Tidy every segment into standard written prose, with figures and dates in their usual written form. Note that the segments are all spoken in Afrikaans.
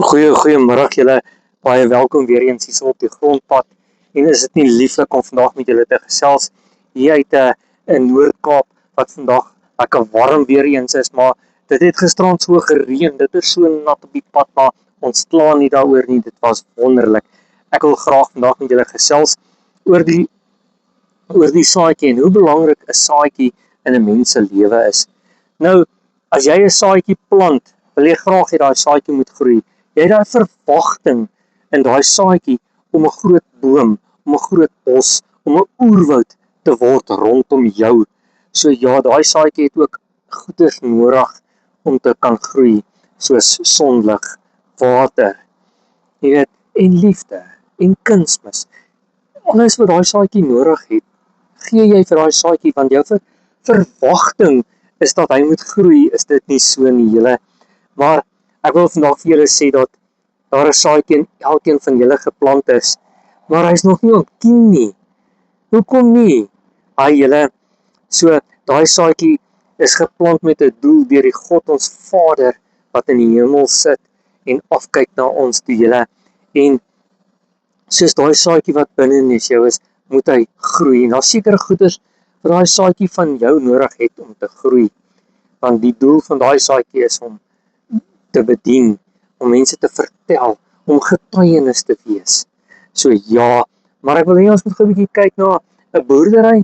Goeiemiddag julle, baie welkom weer eens hier op die grondpad. En is dit nie lieflik om vandag met julle te gesels hier uit in Noord-Kaap wat vandag lekker warm weer eens is, maar dit het gisterand so gereën, dit is so nat op die pad, maar ons kla nie daaroor nie, dit was wonderlik. Ek wil graag vandag met julle gesels oor die saadjie en hoe belangrik 'n saadjie in 'n mens se lewe is. Nou, as jy 'n saadjie plant, wil jy graag hê daai saadjie moet groei. Jy het daai verwagting in daai saadjie om 'n groot boom, om 'n groot bos, om 'n oerwoud te word rondom jou. So ja, daai saadjie het ook goeders nodig om te kan groei, soos sonlig, water, jy weet, en liefde, en kunsmis. Alles wat daai saadjie nodig het, gee jy vir daai saadjie, want jou verwagting is dat hy moet groei, is dit nie so nie, julle. Maar ek wil vandag vir julle sê dat daar 'n saadjie in elkeen van julle geplant is, maar hy is nog nie ontkiem nie. Hoekom nie? Julle, so daai saadjie is geplant met 'n doel deur die God ons Vader wat in die hemel sit en afkyk na ons toe, julle. En soos daai saadjie wat binne in jou is, moet hy groei. En daar seker goeders wat daai saadjie van jou nodig het om te groei. Want die doel van daai saadjie is om te bedien, om mense te vertel, om getuienis te wees. So ja, maar ek wil hê ons moet gou 'n bietjie kyk na 'n boerdery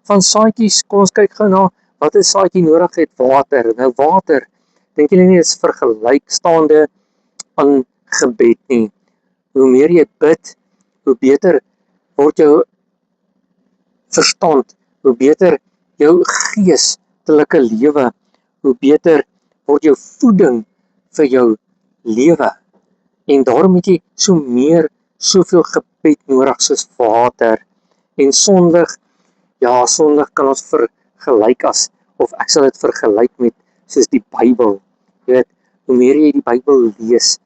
van saadjies. Kom ons kyk gou na wat 'n saadjie nodig het, water. Nou water, dink julle nie is vergelykstaande aan gebed nie. Hoe meer jy bid, hoe beter word jou verstand, hoe beter jou geestelike lewe, hoe beter word jou voeding vir jou lewe. En daarom het jy soveel gebed nodig soos water. En sondig, ja, sondig kan ons vergelyk of ek sal dit vergelyk met soos die Bybel. Jy weet, hoe meer jy die Bybel lees,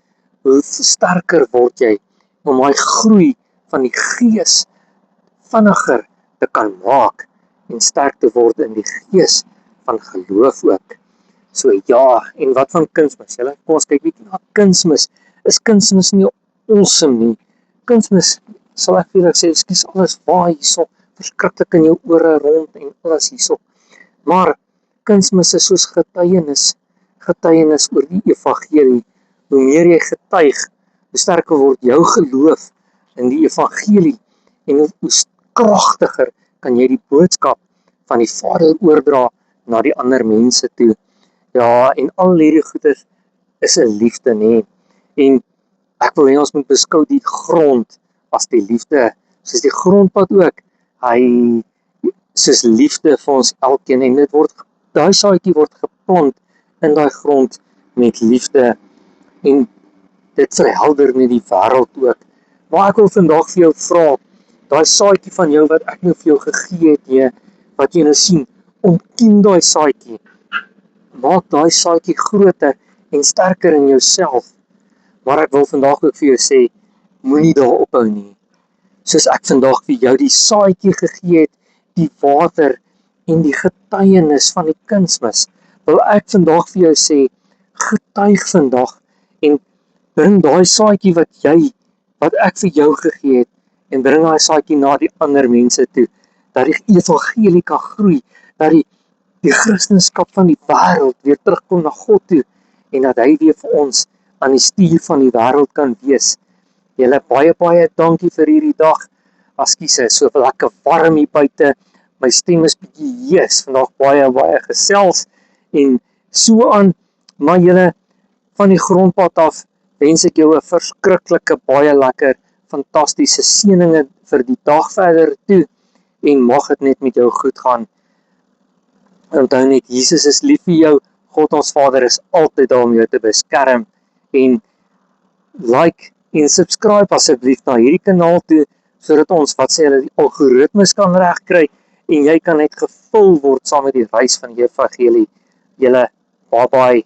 hoe sterker word jy om daai groei van die gees vinniger te kan maak en sterk te word in die gees van geloof ook. So ja, en wat van kunsmis? Julle, kom ons kyk bietjie na kunsmis. Is kunsmis nie awesome nie? Kunsmis, sal ek vir julle sê, skies alles waai hierso, verskriklik in jou ore rond en alles hierso. Maar kunsmis is soos getuienis oor die evangelie. Hoe meer jy getuig, hoe sterker word jou geloof in die evangelie en hoe kragtiger kan jy die boodskap van die Vader oordra na die ander mense toe. Ja, en al hierdie goeders is 'n liefde, nê. En ek wil hê ons moet beskou die grond as die liefde, soos die grondpad ook. Hy soos liefde vir ons elkeen, en daai saadjie word geplant in daai grond met liefde, en dit verhelder met die wêreld ook. Maar ek wil vandag vir jou vra, daai saadjie van jou wat ek nou vir jou gegee het, wat jy nou sien, ontkiem daai saadjie. Maak daai saadjie groter en sterker in jouself. Maar ek wil vandag ook vir jou sê, moenie daar ophou nie. Soos ek vandag vir jou die saadjie gegee het, die water en die getuienis van die kunsmis, wil ek vandag vir jou sê, getuig vandag en bring daai saadjie wat ek vir jou gegee het, en bring daai saadjie na die ander mense toe, dat die evangelie kan groei, dat die Christendom van die wêreld weer terugkom na God toe, en dat hy weer vir ons aan die stuur van die wêreld kan wees. Julle, baie dankie vir hierdie dag. Ekskuus, so lekker warm hier buite. My stem is bietjie vandag baie gesels en so aan. Maar julle, van die grondpad af wens ek jou 'n verskriklike baie lekker, fantastiese seëninge vir die dag verder toe, en mag dit net met jou goed gaan. Onthou net, Jesus is lief vir jou, God ons Vader is altyd daar om jou te beskerm, en like en subscribe asseblief na hierdie kanaal toe, sodat ons, die algoritmes kan regkry, en jy kan net gevul word saam met die reis van die evangelie. Julle, bye bye.